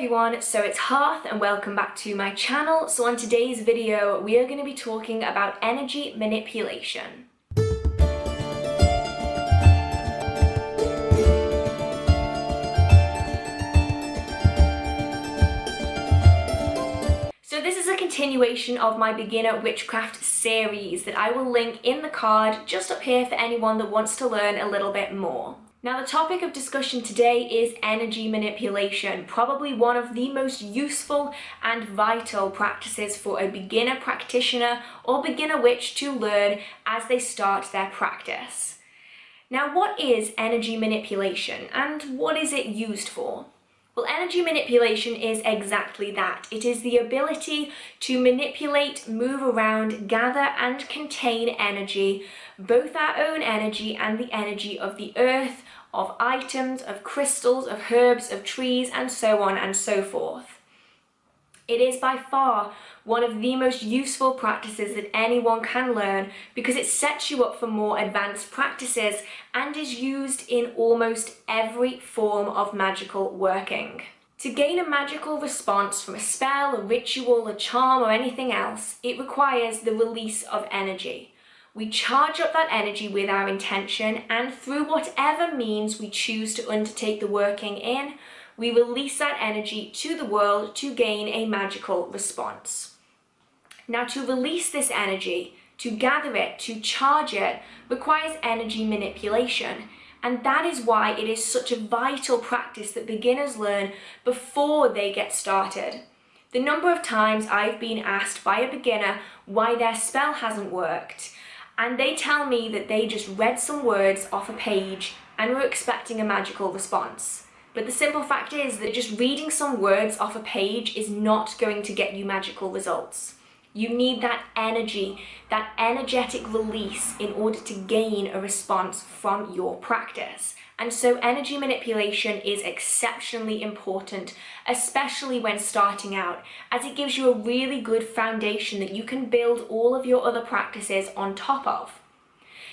everyone, so it's Hearth and welcome back to my channel. So on today's video we are going to be talking about energy manipulation. So this is a continuation of my beginner witchcraft series that I will link in the card just up here for anyone that wants to learn a little bit more. Now the topic of discussion today is energy manipulation, probably one of the most useful and vital practices for a beginner practitioner or beginner witch to learn as they start their practice. Now what is energy manipulation and what is it used for? Well, energy manipulation is exactly that. It is the ability to manipulate, move around, gather and contain energy, both our own energy and the energy of the earth, of items, of crystals, of herbs, of trees, and so on and so forth. It is by far one of the most useful practices that anyone can learn because it sets you up for more advanced practices and is used in almost every form of magical working. To gain a magical response from a spell, a ritual, a charm, or anything else, it requires the release of energy. We charge up that energy with our intention, and through whatever means we choose to undertake the working in, we release that energy to the world to gain a magical response. Now, to release this energy, to gather it, to charge it, requires energy manipulation. And that is why it is such a vital practice that beginners learn before they get started. The number of times I've been asked by a beginner why their spell hasn't worked, and they tell me that they just read some words off a page and were expecting a magical response. But the simple fact is that just reading some words off a page is not going to get you magical results. You need that energy, that energetic release in order to gain a response from your practice. And so energy manipulation is exceptionally important, especially when starting out, as it gives you a really good foundation that you can build all of your other practices on top of.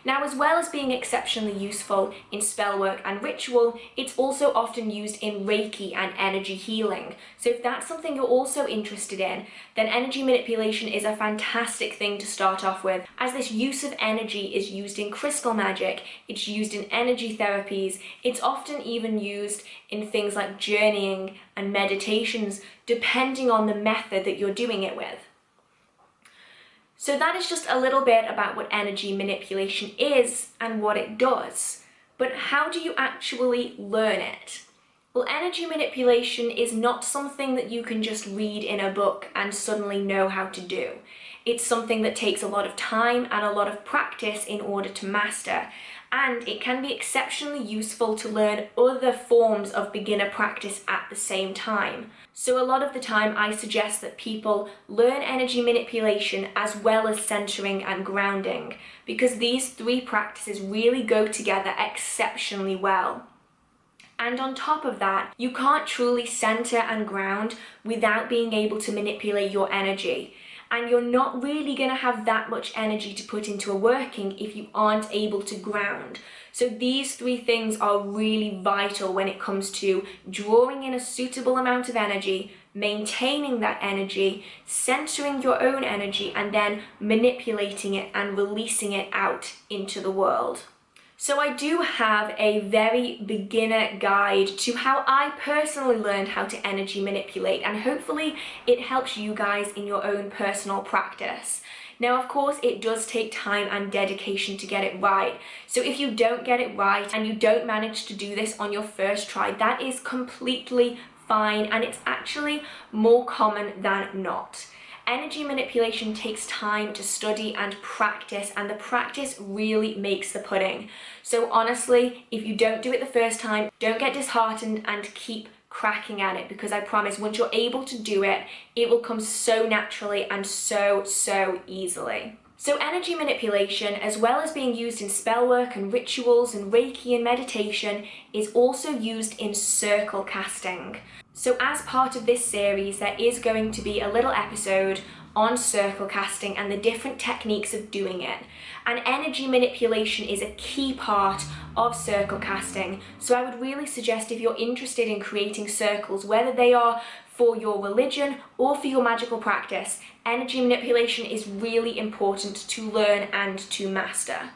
Now, as well as being exceptionally useful in spellwork and ritual, it's also often used in Reiki and energy healing. So if that's something you're also interested in, then energy manipulation is a fantastic thing to start off with, as this use of energy is used in crystal magic, it's used in energy therapies, it's often even used in things like journeying and meditations, depending on the method that you're doing it with. So that is just a little bit about what energy manipulation is and what it does. But how do you actually learn it? Well, energy manipulation is not something that you can just read in a book and suddenly know how to do. It's something that takes a lot of time and a lot of practice in order to master. And it can be exceptionally useful to learn other forms of beginner practice at the same time. So a lot of the time I suggest that people learn energy manipulation as well as centering and grounding, because these three practices really go together exceptionally well. And on top of that, you can't truly center and ground without being able to manipulate your energy. And you're not really going to have that much energy to put into a working if you aren't able to ground. So these three things are really vital when it comes to drawing in a suitable amount of energy, maintaining that energy, centering your own energy, and then manipulating it and releasing it out into the world. So I do have a very beginner guide to how I personally learned how to energy manipulate, and hopefully it helps you guys in your own personal practice. Now, of course, it does take time and dedication to get it right. So if you don't get it right and you don't manage to do this on your first try, that is completely fine, and it's actually more common than not. Energy manipulation takes time to study and practice, and the practice really makes the pudding. So honestly, if you don't do it the first time, don't get disheartened and keep cracking at it, because I promise once you're able to do it, it will come so naturally and so easily. So energy manipulation, as well as being used in spellwork and rituals and Reiki and meditation, is also used in circle casting. So as part of this series, there is going to be a little episode on circle casting and the different techniques of doing it. And energy manipulation is a key part of circle casting. So I would really suggest, if you're interested in creating circles, whether they are for your religion or for your magical practice, energy manipulation is really important to learn and to master.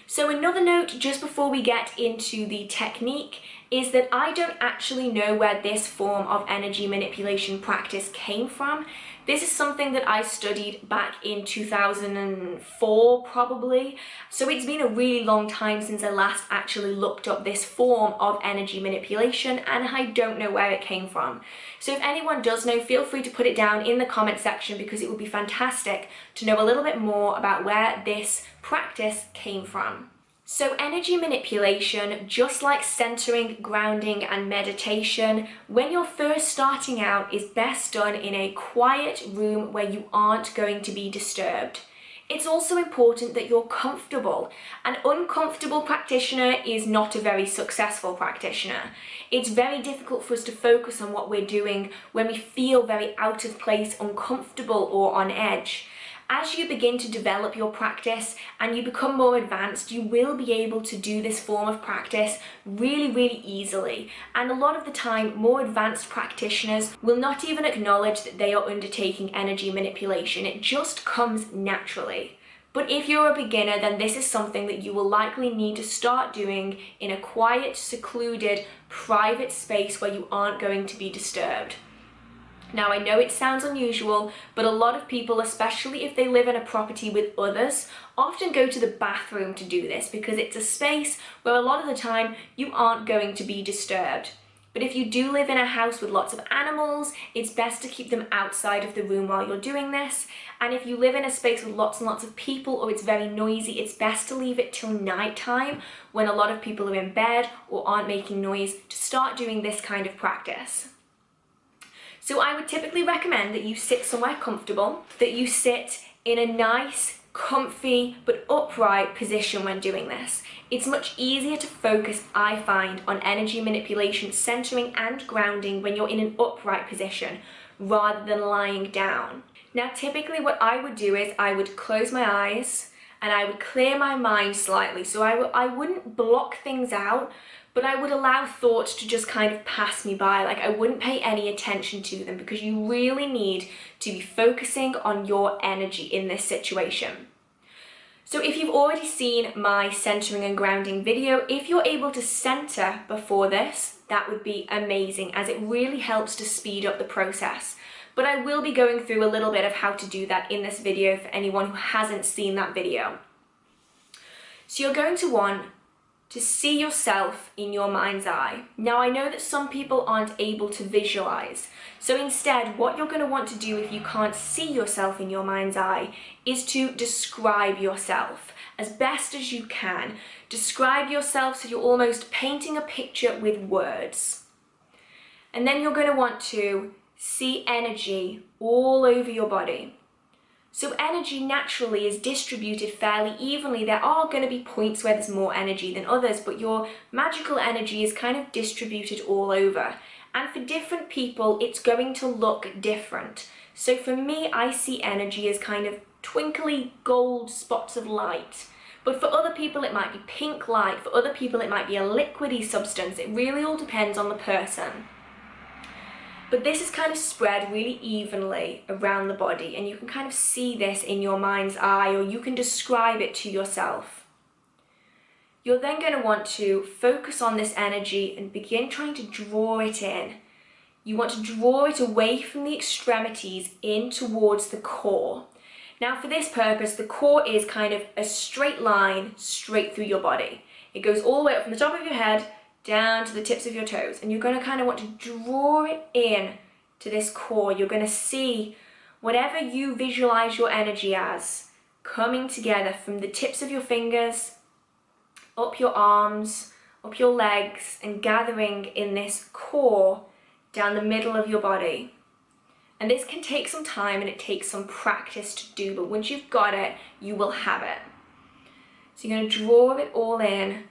So another note just before we get into the technique is that I don't actually know where this form of energy manipulation practice came from. This is something that I studied back in 2004 probably, so it's been a really long time since I last actually looked up this form of energy manipulation, and I don't know where it came from. So if anyone does know, feel free to put it down in the comment section, because it would be fantastic to know a little bit more about where this practice came from. So energy manipulation, just like centering, grounding and meditation, when you're first starting out, is best done in a quiet room where you aren't going to be disturbed. It's also important that you're comfortable. An uncomfortable practitioner is not a very successful practitioner. It's very difficult for us to focus on what we're doing when we feel very out of place, uncomfortable or on edge. As you begin to develop your practice and you become more advanced, you will be able to do this form of practice really easily. And a lot of the time, more advanced practitioners will not even acknowledge that they are undertaking energy manipulation. It just comes naturally. But if you're a beginner, then this is something that you will likely need to start doing in a quiet, secluded, private space where you aren't going to be disturbed. Now, I know it sounds unusual, but a lot of people, especially if they live in a property with others, often go to the bathroom to do this because it's a space where a lot of the time you aren't going to be disturbed. But if you do live in a house with lots of animals, it's best to keep them outside of the room while you're doing this. And if you live in a space with lots and lots of people, or it's very noisy, it's best to leave it till night time when a lot of people are in bed or aren't making noise to start doing this kind of practice. So I would typically recommend that you sit somewhere comfortable, that you sit in a nice, comfy, but upright position when doing this. It's much easier to focus, I find, on energy manipulation, centering and grounding when you're in an upright position rather than lying down. Now, typically what I would do is I would close my eyes and I would clear my mind slightly. So I wouldn't block things out, but I would allow thoughts to just kind of pass me by. Like, I wouldn't pay any attention to them, because you really need to be focusing on your energy in this situation. So if you've already seen my centering and grounding video, if you're able to center before this, that would be amazing, as it really helps to speed up the process. But I will be going through a little bit of how to do that in this video for anyone who hasn't seen that video. So you're going to want to see yourself in your mind's eye. Now, I know that some people aren't able to visualize, so instead what you're going to want to do, if you can't see yourself in your mind's eye, is to describe yourself as best as you can. Describe yourself so you're almost painting a picture with words. And then you're going to want to see energy all over your body. So energy naturally is distributed fairly evenly. There are going to be points where there's more energy than others, but your magical energy is kind of distributed all over. And for different people, it's going to look different. So for me, I see energy as kind of twinkly gold spots of light. But for other people, it might be pink light. For other people, it might be a liquidy substance. It really all depends on the person. But this is kind of spread really evenly around the body, and you can kind of see this in your mind's eye, or you can describe it to yourself. You're then going to want to focus on this energy and begin trying to draw it in. You want to draw it away from the extremities in towards the core. Now, for this purpose, the core is kind of a straight line straight through your body. It goes all the way up from the top of your head down to the tips of your toes, and you're going to kind of want to draw it in to this core. You're going to see whatever you visualize your energy as coming together from the tips of your fingers, up your arms, up your legs, and gathering in this core down the middle of your body. And this can take some time and it takes some practice to do, but once you've got it, you will have it. So you're going to draw it all in.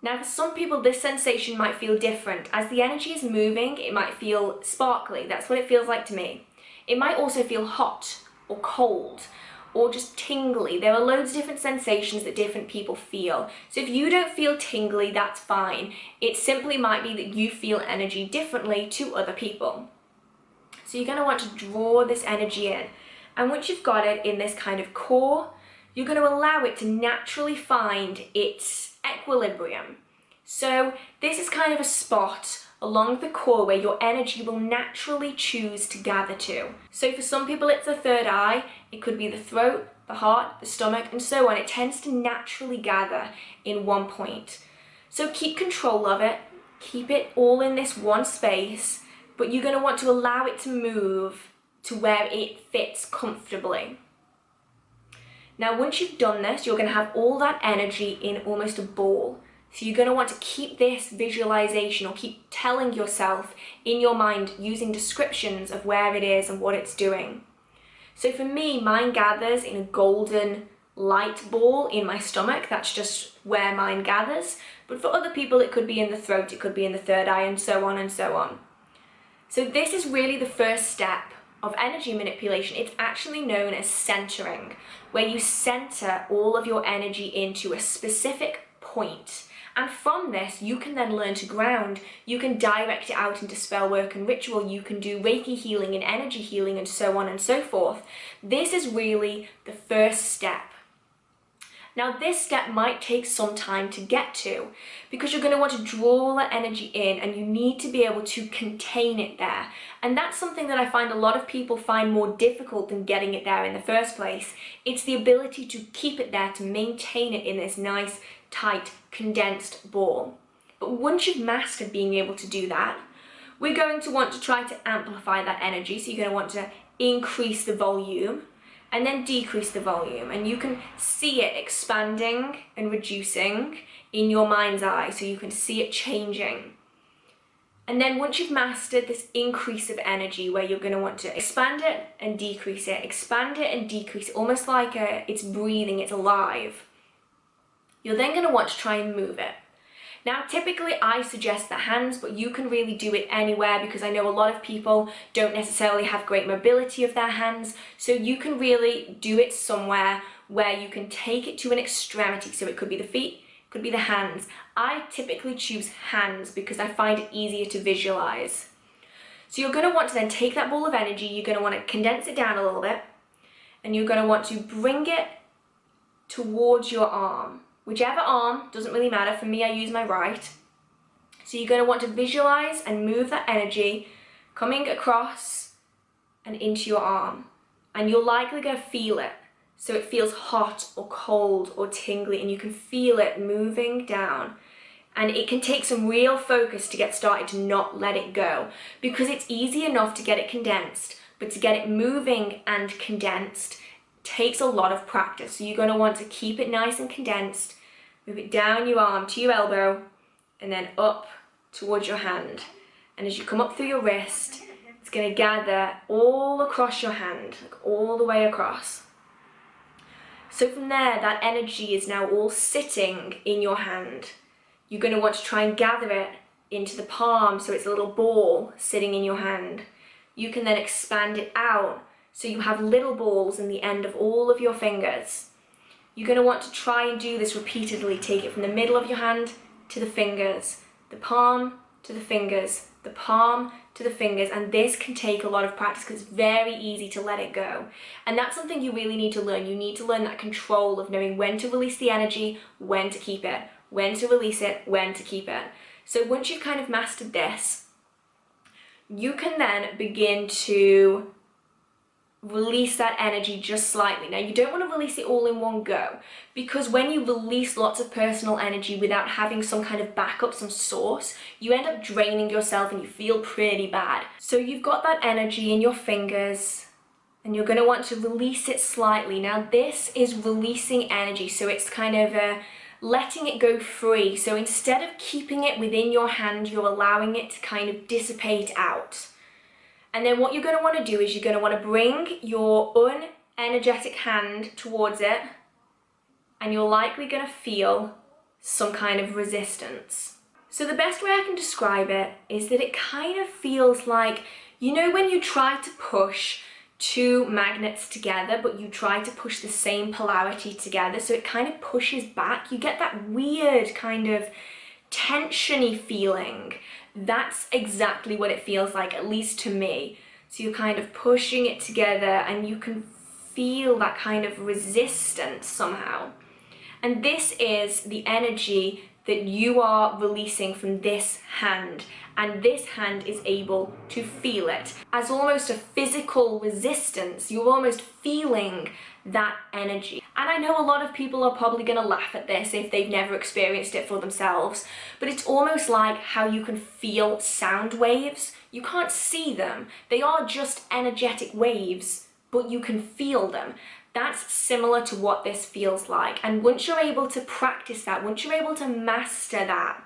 Now, for some people, this sensation might feel different. As the energy is moving, it might feel sparkly. That's what it feels like to me. It might also feel hot or cold or just tingly. There are loads of different sensations that different people feel. So if you don't feel tingly, that's fine. It simply might be that you feel energy differently to other people. So you're going to want to draw this energy in. And once you've got it in this kind of core, you're going to allow it to naturally find its equilibrium. So this is kind of a spot along the core where your energy will naturally choose to gather to. So for some people it's the third eye, it could be the throat, the heart, the stomach, and so on. It tends to naturally gather in one point. So keep control of it, keep it all in this one space, but you're going to want to allow it to move to where it fits comfortably. Now once you've done this, you're going to have all that energy in almost a ball. So you're going to want to keep this visualization, or keep telling yourself in your mind using descriptions of where it is and what it's doing. So for me, mine gathers in a golden light ball in my stomach. That's just where mine gathers. But for other people, it could be in the throat, it could be in the third eye, and so on and so on. So this is really the first step of energy manipulation. It's actually known as centering, where you center all of your energy into a specific point. And from this, you can then learn to ground. You can direct it out into spell work and ritual. You can do Reiki healing and energy healing and so on and so forth. This is really the first step. Now this step might take some time to get to, because you're going to want to draw that energy in and you need to be able to contain it there. And that's something that I find a lot of people find more difficult than getting it there in the first place. It's the ability to keep it there, to maintain it in this nice, tight, condensed ball. But once you've mastered being able to do that, we're going to want to try to amplify that energy. So you're going to want to increase the volume and then decrease the volume, and you can see it expanding and reducing in your mind's eye, so you can see it changing. And then once you've mastered this increase of energy, where you're going to want to expand it and decrease it, expand it and decrease it, almost like it's breathing, it's alive, you're then going to want to try and move it. Now typically I suggest the hands, but you can really do it anywhere, because I know a lot of people don't necessarily have great mobility of their hands, so you can really do it somewhere where you can take it to an extremity. So it could be the feet, it could be the hands. I typically choose hands because I find it easier to visualize. So you're going to want to then take that ball of energy, you're going to want to condense it down a little bit, and you're going to want to bring it towards your arm. Whichever arm, doesn't really matter. For me, I use my right. So you're going to want to visualize and move that energy coming across and into your arm. And you're likely going to feel it. So it feels hot or cold or tingly, and you can feel it moving down. And it can take some real focus to get started, to not let it go, because it's easy enough to get it condensed, but to get it moving and condensed takes a lot of practice. So you're going to want to keep it nice and condensed, move it down your arm to your elbow, and then up towards your hand. And as you come up through your wrist, it's going to gather all across your hand, like all the way across. So from there, that energy is now all sitting in your hand. You're going to want to try and gather it into the palm, so it's a little ball sitting in your hand. You can then expand it out, so you have little balls in the end of all of your fingers. You're going to want to try and do this repeatedly. Take it from the middle of your hand to the fingers, the palm to the fingers, the palm to the fingers, and this can take a lot of practice because it's very easy to let it go. And that's something you really need to learn. You need to learn that control of knowing when to release the energy, when to keep it, when to release it, when to keep it. So once you've kind of mastered this, you can then begin to release that energy just slightly. Now you don't want to release it all in one go, because when you release lots of personal energy without having some kind of backup, some source, you end up draining yourself and you feel pretty bad. So you've got that energy in your fingers and you're going to want to release it slightly. Now this is releasing energy, so it's kind of letting it go free. So instead of keeping it within your hand, you're allowing it to kind of dissipate out. And then what you're going to want to do is you're going to want to bring your unenergetic hand towards it, and you're likely going to feel some kind of resistance. So the best way I can describe it is that it kind of feels like, you know, when you try to push two magnets together, but you try to push the same polarity together, so it kind of pushes back. You get that weird kind of tensiony feeling. That's exactly what it feels like, at least to me. So you're kind of pushing it together and you can feel that kind of resistance somehow. And this is the energy that you are releasing from this hand, and this hand is able to feel it as almost a physical resistance. You're almost feeling that energy. And I know a lot of people are probably going to laugh at this if they've never experienced it for themselves, but it's almost like how you can feel sound waves. You can't see them, they are just energetic waves, but you can feel them. That's similar to what this feels like. And once you're able to practice that, once you're able to master that,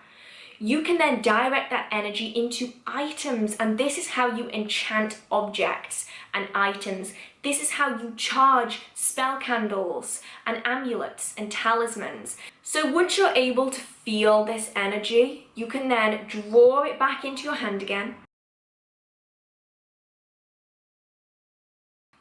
you can then direct that energy into items. And this is how you enchant objects and items. This is how you charge spell candles and amulets and talismans. So once you're able to feel this energy, you can then draw it back into your hand again.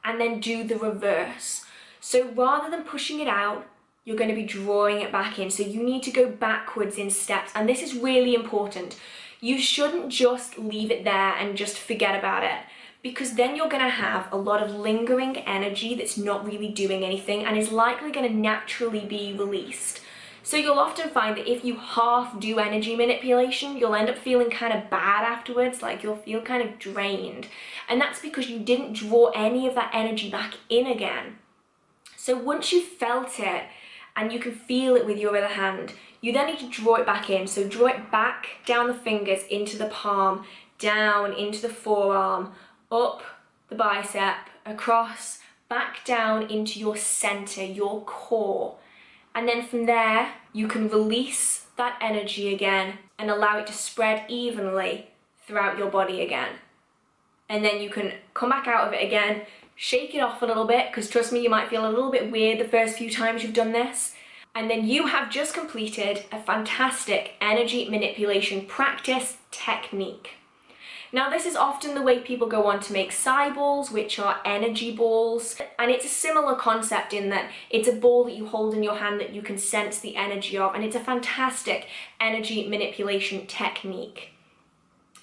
And then do the reverse. So rather than pushing it out, you're going to be drawing it back in. So you need to go backwards in steps. And this is really important. You shouldn't just leave it there and just forget about it, because then you're going to have a lot of lingering energy that's not really doing anything and is likely going to naturally be released. So you'll often find that if you half do energy manipulation, you'll end up feeling kind of bad afterwards, like you'll feel kind of drained. And that's because you didn't draw any of that energy back in again. So once you've felt it and you can feel it with your other hand, you then need to draw it back in. So draw it back down the fingers into the palm, down into the forearm, up the bicep, across, back down into your center, your core. And then from there, you can release that energy again and allow it to spread evenly throughout your body again. And then you can come back out of it again, shake it off a little bit, because trust me, you might feel a little bit weird the first few times you've done this. And then you have just completed a fantastic energy manipulation practice technique. Now, this is often the way people go on to make psi balls, which are energy balls. And it's a similar concept in that it's a ball that you hold in your hand that you can sense the energy of. And it's a fantastic energy manipulation technique.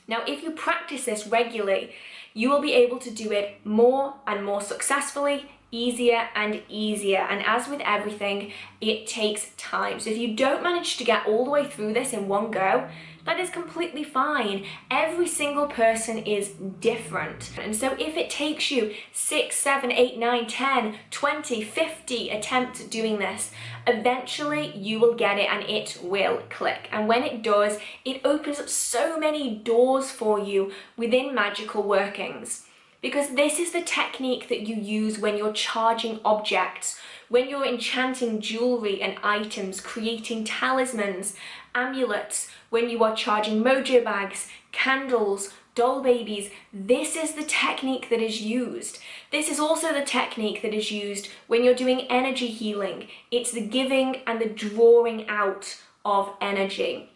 Now, if you practice this regularly, you will be able to do it more and more successfully, easier and easier. And as with everything, it takes time. So if you don't manage to get all the way through this in one go, that is completely fine. Every single person is different. And so if it takes you 6, 7, 8, 9, 10, 20, 50 attempts at doing this, eventually you will get it and it will click. And when it does, it opens up so many doors for you within magical workings. Because this is the technique that you use when you're charging objects, when you're enchanting jewelry and items, creating talismans, amulets, when you are charging mojo bags, candles, doll babies. This is the technique that is used. This is also the technique that is used when you're doing energy healing. It's the giving and the drawing out of energy.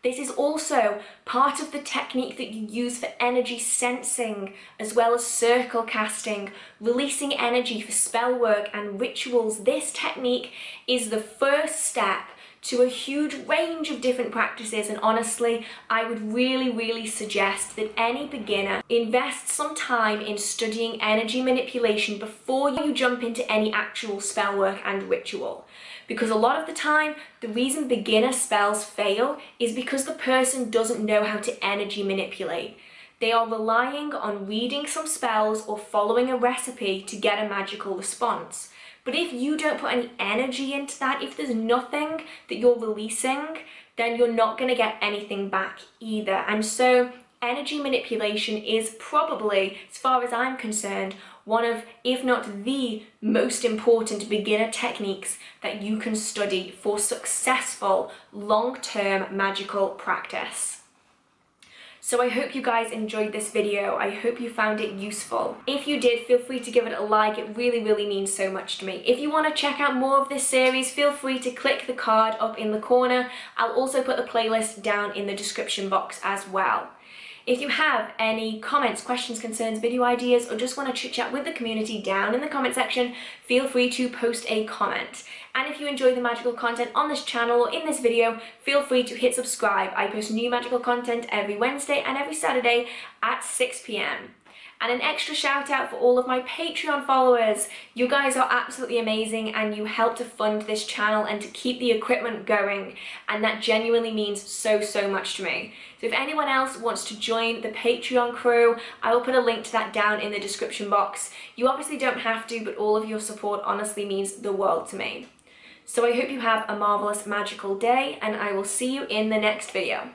This is also part of the technique that you use for energy sensing, as well as circle casting, releasing energy for spell work and rituals. This technique is the first step to a huge range of different practices, and honestly, I would really suggest that any beginner invest some time in studying energy manipulation before you jump into any actual spell work and ritual. Because a lot of the time, the reason beginner spells fail is because the person doesn't know how to energy manipulate. They are relying on reading some spells or following a recipe to get a magical response. But if you don't put any energy into that, if there's nothing that you're releasing, then you're not going to get anything back either. And so energy manipulation is probably, as far as I'm concerned, one of, if not the most important beginner techniques that you can study for successful long-term magical practice. So I hope you guys enjoyed this video. I hope you found it useful. If you did, feel free to give it a like. It really means so much to me. If you want to check out more of this series, feel free to click the card up in the corner. I'll also put the playlist down in the description box as well. If you have any comments, questions, concerns, video ideas, or just want to chit chat with the community down in the comment section, feel free to post a comment. And if you enjoy the magical content on this channel or in this video, feel free to hit subscribe. I post new magical content every Wednesday and every Saturday at 6 p.m. And an extra shout out for all of my Patreon followers. You guys are absolutely amazing and you help to fund this channel and to keep the equipment going. And that genuinely means so, so much to me. So if anyone else wants to join the Patreon crew, I will put a link to that down in the description box. You obviously don't have to, but all of your support honestly means the world to me. So I hope you have a marvelous magical day and I will see you in the next video.